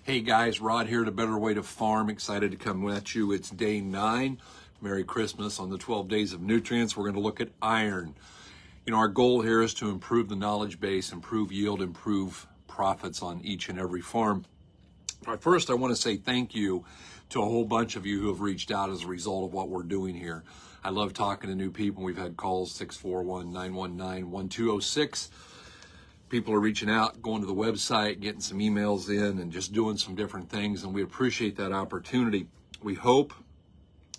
Hey guys, Rod here at A Better Way to Farm. Excited to come at you. It's day 9. Merry Christmas. On the 12 days of nutrients, we're going to look at iron. You know, our goal here is to improve the knowledge base, improve yield, improve profits on each and every farm. First, I want to say thank you to a whole bunch of you who have reached out as a result of what we're doing here. I love talking to new people. We've had calls 641-919-1206. People are reaching out, going to the website, getting some emails in, and just doing some different things, and we appreciate that opportunity. We hope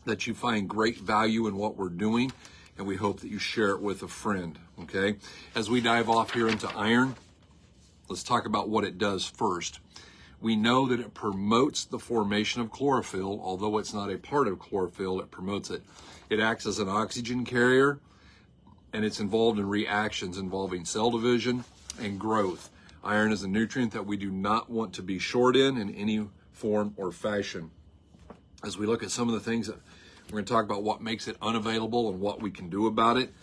that you find great value in what we're doing, and we hope that you share it with a friend, okay? As we dive off here into iron, let's talk about what it does first. We know that it promotes the formation of chlorophyll. Although it's not a part of chlorophyll, it promotes it. It acts as an oxygen carrier, and it's involved in reactions involving cell division and growth. Iron is a nutrient that we do not want to be short in any form or fashion. As we look at some of the things that we're going to talk about, what makes it unavailable and what we can do about it.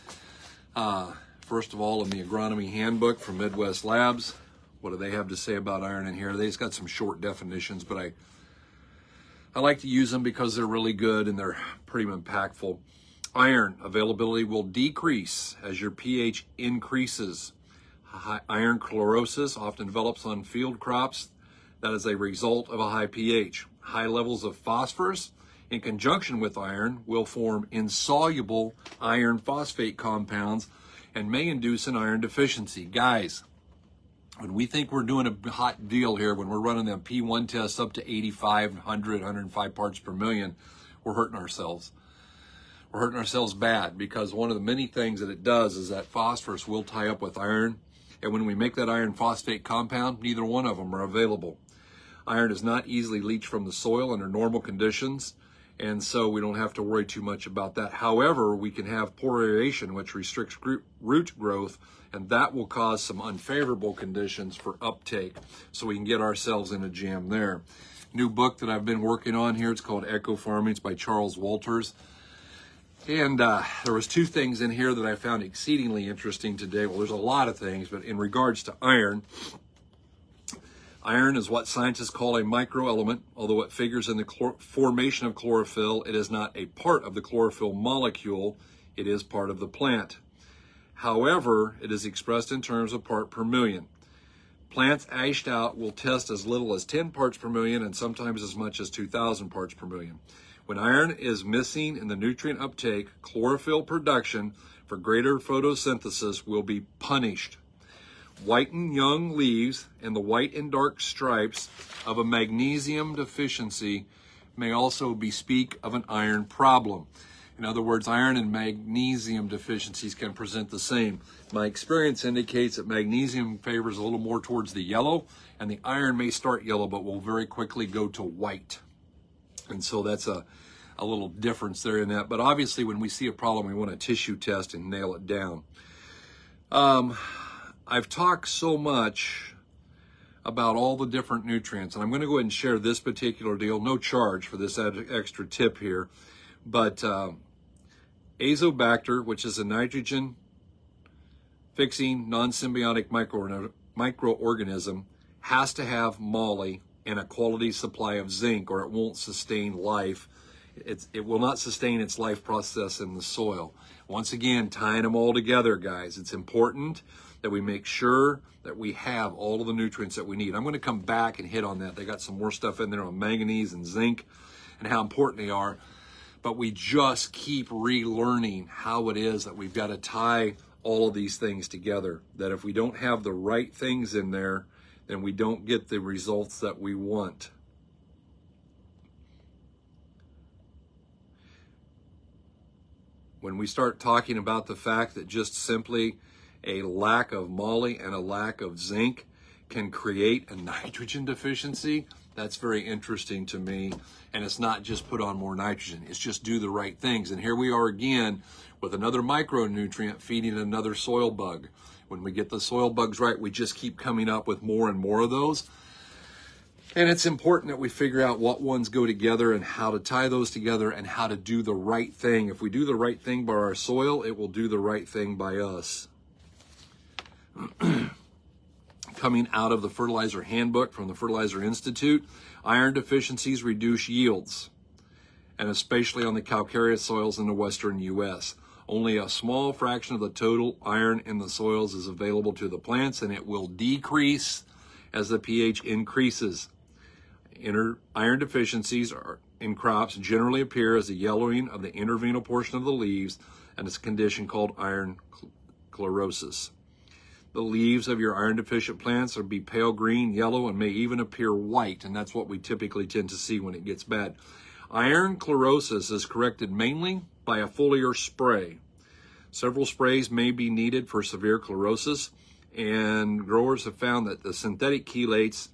First of all, in the agronomy handbook from Midwest Labs, what do they have to say about iron in here? They just got some short definitions, but I like to use them because they're really good and they're pretty impactful. Iron availability will decrease as your pH increases. Iron chlorosis often develops on field crops. That is a result of a high pH. High levels of phosphorus in conjunction with iron will form insoluble iron phosphate compounds and may induce an iron deficiency. Guys, when we think we're doing a hot deal here, when we're running them P1 tests up to 85, 100, 105 parts per million, we're hurting ourselves. We're hurting ourselves bad because one of the many things that it does is that phosphorus will tie up with iron. And when we make that iron phosphate compound, neither one of them are available. Iron is not easily leached from the soil under normal conditions, and so we don't have to worry too much about that. However, we can have poor aeration, which restricts root growth, and that will cause some unfavorable conditions for uptake, so we can get ourselves in a jam there. New book that I've been working on here, it's called Eco Farming. It's by Charles Walters. And there was 2 things in here that I found exceedingly interesting today. Well, there's a lot of things, but in regards to iron, iron is what scientists call a microelement. Although it figures in the formation of chlorophyll, it is not a part of the chlorophyll molecule. It is part of the plant. However, it is expressed in terms of part per million. Plants ashed out will test as little as 10 parts per million and sometimes as much as 2,000 parts per million. When iron is missing in the nutrient uptake, chlorophyll production for greater photosynthesis will be punished. Whitened young leaves and the white and dark stripes of a magnesium deficiency may also bespeak of an iron problem. In other words, iron and magnesium deficiencies can present the same. My experience indicates that magnesium favors a little more towards the yellow, and the iron may start yellow but will very quickly go to white. And so that's a little difference there in that. But obviously, when we see a problem, we want a tissue test and nail it down. I've talked so much about all the different nutrients, and I'm going to go ahead and share this particular deal. No charge for this extra tip here. But Azobacter, which is a nitrogen-fixing, non-symbiotic microorganism, has to have moly and a quality supply of zinc, or it won't sustain life. It will not sustain its life process in the soil. Once again, tying them all together, guys. It's important that we make sure that we have all of the nutrients that we need. I'm going to come back and hit on that. They got some more stuff in there on manganese and zinc and how important they are. But we just keep relearning how it is that we've got to tie all of these things together. That if we don't have the right things in there, then we don't get the results that we want. When we start talking about the fact that just simply a lack of moly and a lack of zinc can create a nitrogen deficiency, that's very interesting to me. And it's not just put on more nitrogen, it's just do the right things. And here we are again with another micronutrient feeding another soil bug. When we get the soil bugs right, we just keep coming up with more and more of those. And it's important that we figure out what ones go together and how to tie those together and how to do the right thing. If we do the right thing by our soil, it will do the right thing by us. coming out of the Fertilizer Handbook from the Fertilizer Institute, iron deficiencies reduce yields, and especially on the calcareous soils in the western U.S. Only a small fraction of the total iron in the soils is available to the plants, and it will decrease as the pH increases. Iron deficiencies in crops generally appear as a yellowing of the interveinal portion of the leaves, and it's a condition called iron chlorosis. The leaves of your iron deficient plants will be pale green, yellow, and may even appear white, and that's what we typically tend to see when it gets bad. Iron chlorosis is corrected mainly by a foliar spray. Several sprays may be needed for severe chlorosis, and growers have found that the synthetic chelates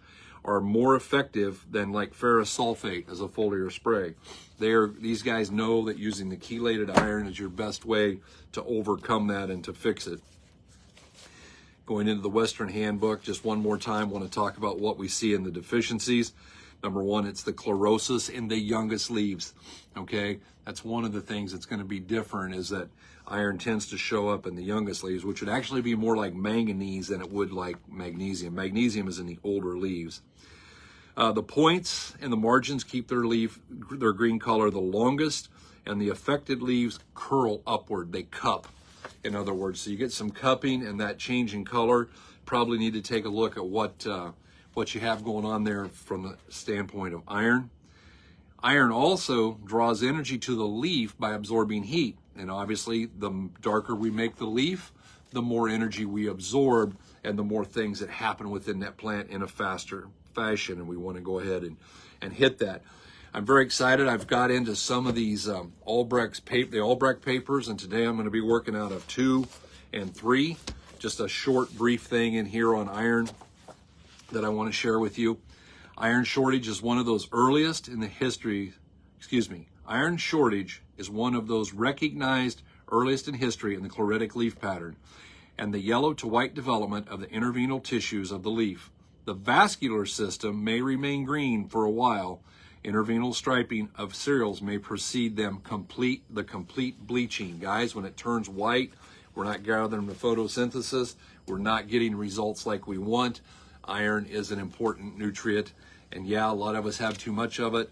are more effective than like ferrous sulfate as a foliar spray. These guys know that using the chelated iron is your best way to overcome that and to fix it. Going into the Western Handbook, just one more time, want to talk about what we see in the deficiencies. Number one, it's the chlorosis in the youngest leaves, okay? That's one of the things that's going to be different, is that iron tends to show up in the youngest leaves, which would actually be more like manganese than it would like magnesium. Magnesium is in the older leaves. The points and the margins keep their green color the longest, and the affected leaves curl upward. They cup, in other words. So you get some cupping and that change in color. Probably need to take a look at what you have going on there from the standpoint of iron. Iron also draws energy to the leaf by absorbing heat. And obviously, the darker we make the leaf, the more energy we absorb and the more things that happen within that plant in a faster fashion. And we want to go ahead and hit that. I'm very excited. I've got into some of these Albrecht papers, and today I'm going to be working out of 2 and 3. Just a short, brief thing in here on iron that I want to share with you. Iron shortage is one of those earliest in the history, iron shortage is one of those recognized earliest in history in the chloritic leaf pattern and the yellow to white development of the interveinal tissues of the leaf. The vascular system may remain green for a while. Interveinal striping of cereals may precede the complete bleaching. Guys, when it turns white, we're not gathering the photosynthesis. We're not getting results like we want. Iron is an important nutrient, and yeah, a lot of us have too much of it,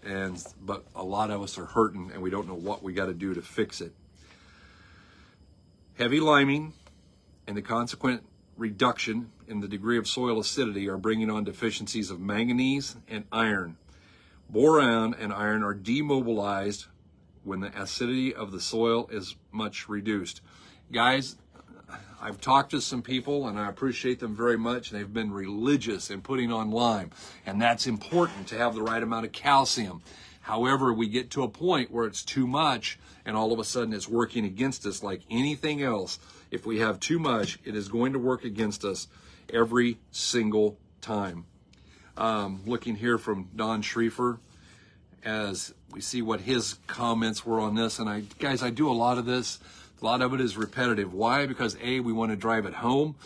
but a lot of us are hurting, and we don't know what we got to do to fix it. Heavy liming and the consequent reduction in the degree of soil acidity are bringing on deficiencies of manganese and iron. Boron and iron are demobilized when the acidity of the soil is much reduced. Guys, I've talked to some people, and I appreciate them very much, and they've been religious in putting on lime, and that's important to have the right amount of calcium. However, we get to a point where it's too much, and all of a sudden it's working against us like anything else. If we have too much, it is going to work against us every single time. Looking here from Don Schrieffer, as we see what his comments were on this, and guys, I do a lot of this. A lot of it is repetitive. Why? Because A, we want to drive it home,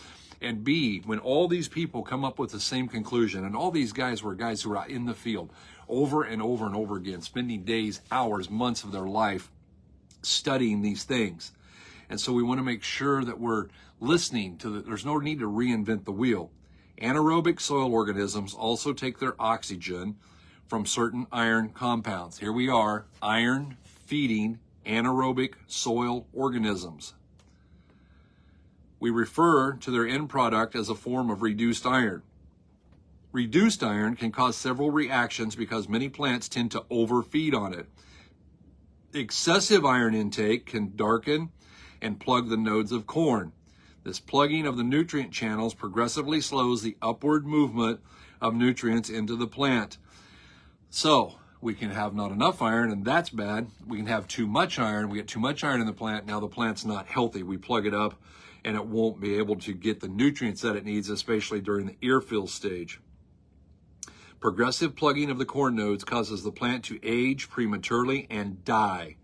and B, when all these people come up with the same conclusion, and all these guys were guys who were out in the field over and over and over again, spending days, hours, months of their life studying these things. And so we want to make sure that we're listening to there's no need to reinvent the wheel. Anaerobic soil organisms also take their oxygen from certain iron compounds. Here we are, iron feeding anaerobic soil organisms. We refer to their end product as a form of reduced iron. Reduced iron can cause several reactions because many plants tend to overfeed on it. Excessive iron intake can darken and plug the nodes of corn. This plugging of the nutrient channels progressively slows the upward movement of nutrients into the plant. So, we can have not enough iron, and that's bad. We can have too much iron. We get too much iron in the plant. Now the plant's not healthy. We plug it up, and it won't be able to get the nutrients that it needs, especially during the ear fill stage. Progressive plugging of the corn nodes causes the plant to age prematurely and die.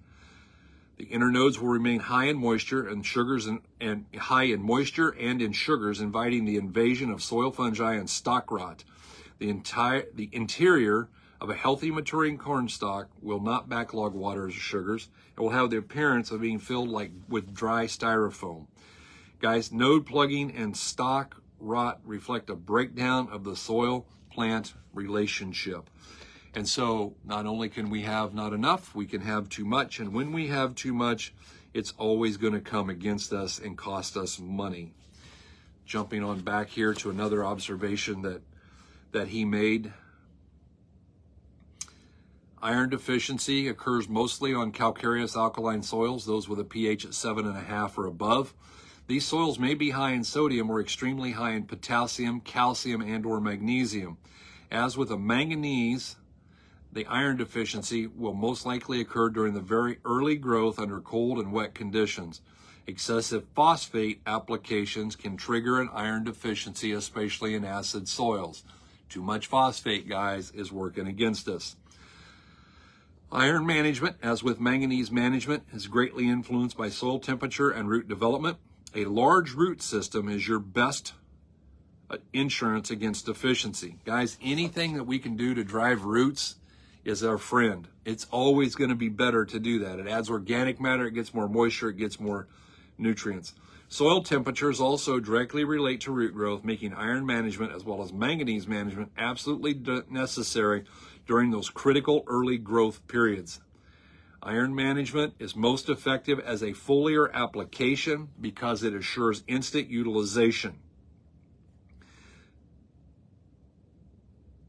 The inner nodes will remain high in moisture and sugars and high in moisture and in sugars, inviting the invasion of soil fungi and stock rot. The interior of a healthy maturing corn stalk will not backlog water as sugars. It will have the appearance of being filled with dry styrofoam. Guys, node plugging and stock rot reflect a breakdown of the soil-plant relationship. And so not only can we have not enough, we can have too much. And when we have too much, it's always going to come against us and cost us money. Jumping on back here to another observation that he made. Iron deficiency occurs mostly on calcareous alkaline soils, those with a pH at 7.5 or above. These soils may be high in sodium or extremely high in potassium, calcium, and or magnesium. As with a manganese, the iron deficiency will most likely occur during the very early growth under cold and wet conditions. Excessive phosphate applications can trigger an iron deficiency, especially in acid soils. Too much phosphate, guys, is working against us. Iron management, as with manganese management, is greatly influenced by soil temperature and root development. A large root system is your best insurance against deficiency. Guys, anything that we can do to drive roots is our friend. It's always going to be better to do that. It adds organic matter, it gets more moisture, it gets more nutrients. Soil temperatures also directly relate to root growth, making iron management as well as manganese management absolutely necessary during those critical early growth periods. Iron management is most effective as a foliar application because it assures instant utilization.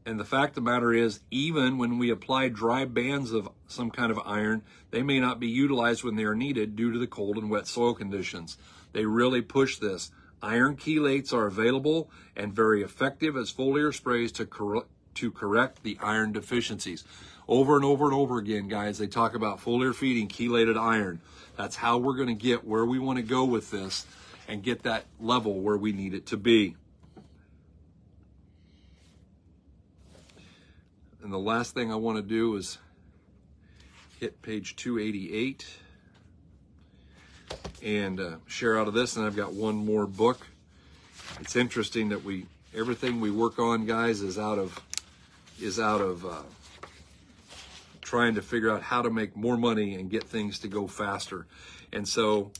And the fact of the matter is, even when we apply dry bands of some kind of iron, they may not be utilized when they are needed due to the cold and wet soil conditions. They really push this. Iron chelates are available and very effective as foliar sprays to correct the iron deficiencies. Over and over and over again, guys, they talk about foliar feeding chelated iron. That's how we're going to get where we want to go with this and get that level where we need it to be. And the last thing I want to do is hit page 288 and share out of this. And I've got one more book. It's interesting that everything we work on, guys, is out of trying to figure out how to make more money and get things to go faster. And so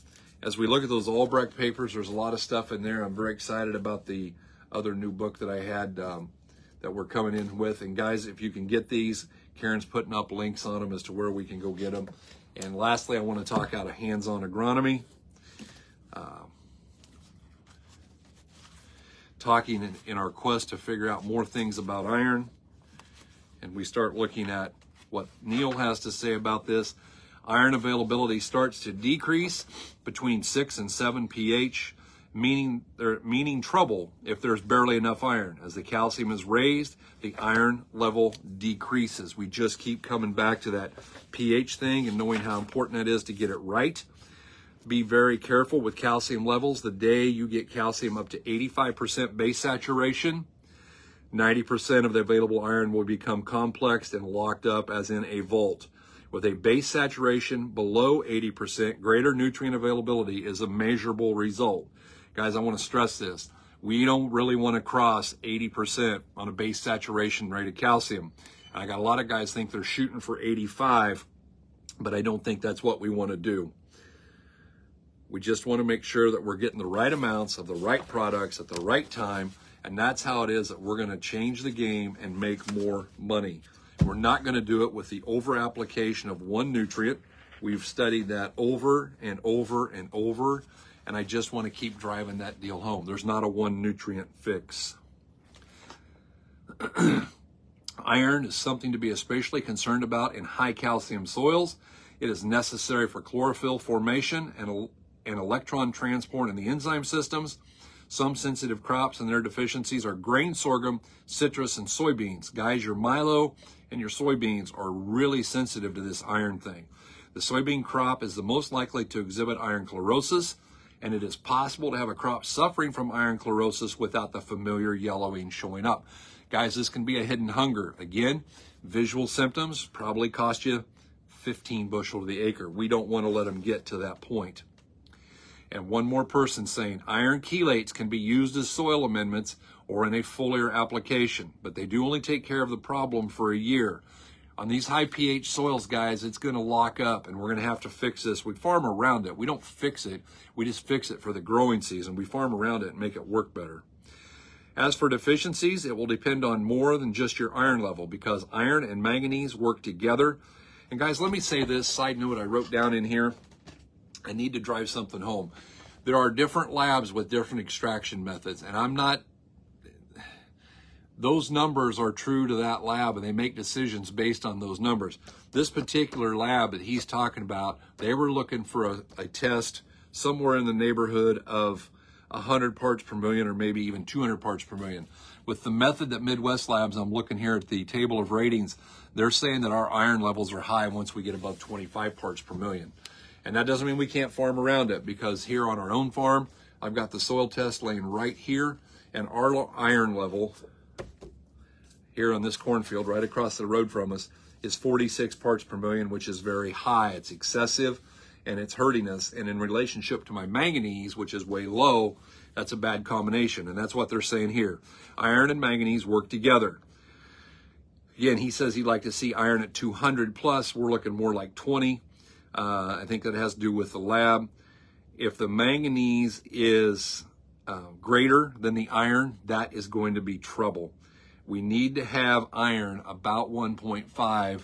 as we look at those Albrecht papers, there's a lot of stuff in there. I'm very excited about the other new book that I had that we're coming in with. And guys, if you can get these, Karen's putting up links on them as to where we can go get them. And lastly, I want to talk out of Hands-On Agronomy. Talking in our quest to figure out more things about iron. And we start looking at what Neil has to say about this. Iron availability starts to decrease between 6 and 7 pH, meaning trouble if there's barely enough iron. As the calcium is raised, the iron level decreases. We just keep coming back to that pH thing and knowing how important it is to get it right. Be very careful with calcium levels. The day you get calcium up to 85% base saturation, 90% of the available iron will become complexed and locked up as in a vault. With a base saturation below 80%, greater nutrient availability is a measurable result. Guys, I want to stress this. We don't really want to cross 80% on a base saturation rate of calcium. I got a lot of guys think they're shooting for 85, but I don't think that's what we want to do. We just want to make sure that we're getting the right amounts of the right products at the right time, and that's how it is that we're going to change the game and make more money. We're not going to do it with the over-application of one nutrient. We've studied that over and over and over, and I just want to keep driving that deal home. There's not a one nutrient fix. Iron is something to be especially concerned about in high calcium soils. It is necessary for chlorophyll formation and electron transport in the enzyme systems. Some sensitive crops and their deficiencies are grain sorghum, citrus, and soybeans. Guys, your milo and your soybeans are really sensitive to this iron thing. The soybean crop is the most likely to exhibit iron chlorosis, and it is possible to have a crop suffering from iron chlorosis without the familiar yellowing showing up. Guys, this can be a hidden hunger. Again, visual symptoms probably cost you 15 bushel to the acre. We don't want to let them get to that point. And one more person saying iron chelates can be used as soil amendments or in a foliar application, but they do only take care of the problem for a year. On these high pH soils, guys, it's going to lock up, and we're going to have to fix this. We farm around it. We don't fix it. We just fix it for the growing season. We farm around it and make it work better. As for deficiencies, it will depend on more than just your iron level, because iron and manganese work together. And guys, let me say this, side note I wrote down in here. I need to drive something home. There are different labs with different extraction methods, and those numbers are true to that lab, and they make decisions based on those numbers. This particular lab that he's talking about, they were looking for a test somewhere in the neighborhood of 100 parts per million, or maybe even 200 parts per million. With the method that Midwest Labs, I'm looking here at the table of ratings, they're saying that our iron levels are high once we get above 25 parts per million. And that doesn't mean we can't farm around it, because here on our own farm, I've got the soil test laying right here, and our iron level here on this cornfield right across the road from us is 46 parts per million, which is very high. It's excessive, and it's hurting us. And in relationship to my manganese, which is way low, that's a bad combination. And that's what they're saying here. Iron and manganese work together. Again, he says he'd like to see iron at 200 plus. We're looking more like 20. I think that has to do with the lab. If the manganese is greater than the iron, that is going to be trouble. We need to have iron about 1.5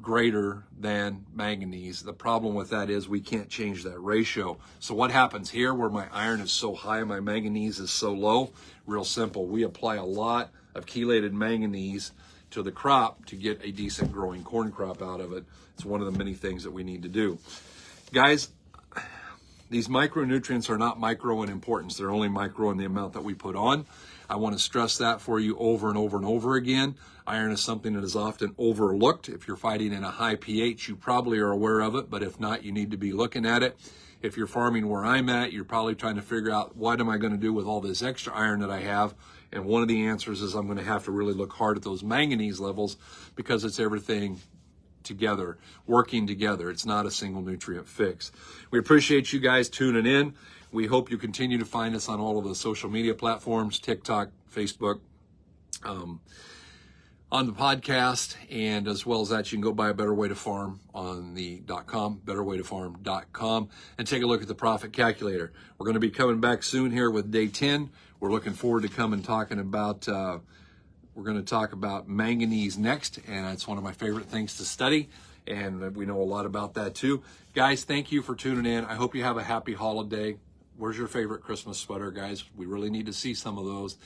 greater than manganese. The problem with that is we can't change that ratio. So what happens here where my iron is so high and my manganese is so low? Real simple. We apply a lot of chelated manganese to the crop to get a decent growing corn crop out of it. It's one of the many things that we need to do. Guys, these micronutrients are not micro in importance. They're only micro in the amount that we put on. I want to stress that for you over and over and over again. Iron is something that is often overlooked. If you're fighting in a high pH, you probably are aware of it, but if not, you need to be looking at it. If you're farming where I'm at, you're probably trying to figure out, what am I going to do with all this extra iron that I have? And one of the answers is I'm going to have to really look hard at those manganese levels, because it's everything together, working together. It's not a single nutrient fix. We appreciate you guys tuning in. We hope you continue to find us on all of the social media platforms, TikTok, Facebook, on the podcast, and as well as that, you can go buy A Better Way to Farm on the .com, betterwaytofarm.com, and take a look at the profit calculator. We're going to be coming back soon here with day 10. We're looking forward to coming talking about, we're going to talk about manganese next, and it's one of my favorite things to study, and we know a lot about that too. Guys, thank you for tuning in. I hope you have a happy holiday. Where's your favorite Christmas sweater, guys? We really need to see some of those.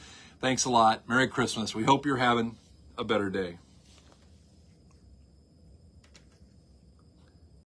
Thanks a lot. Merry Christmas. We hope you're having a better day.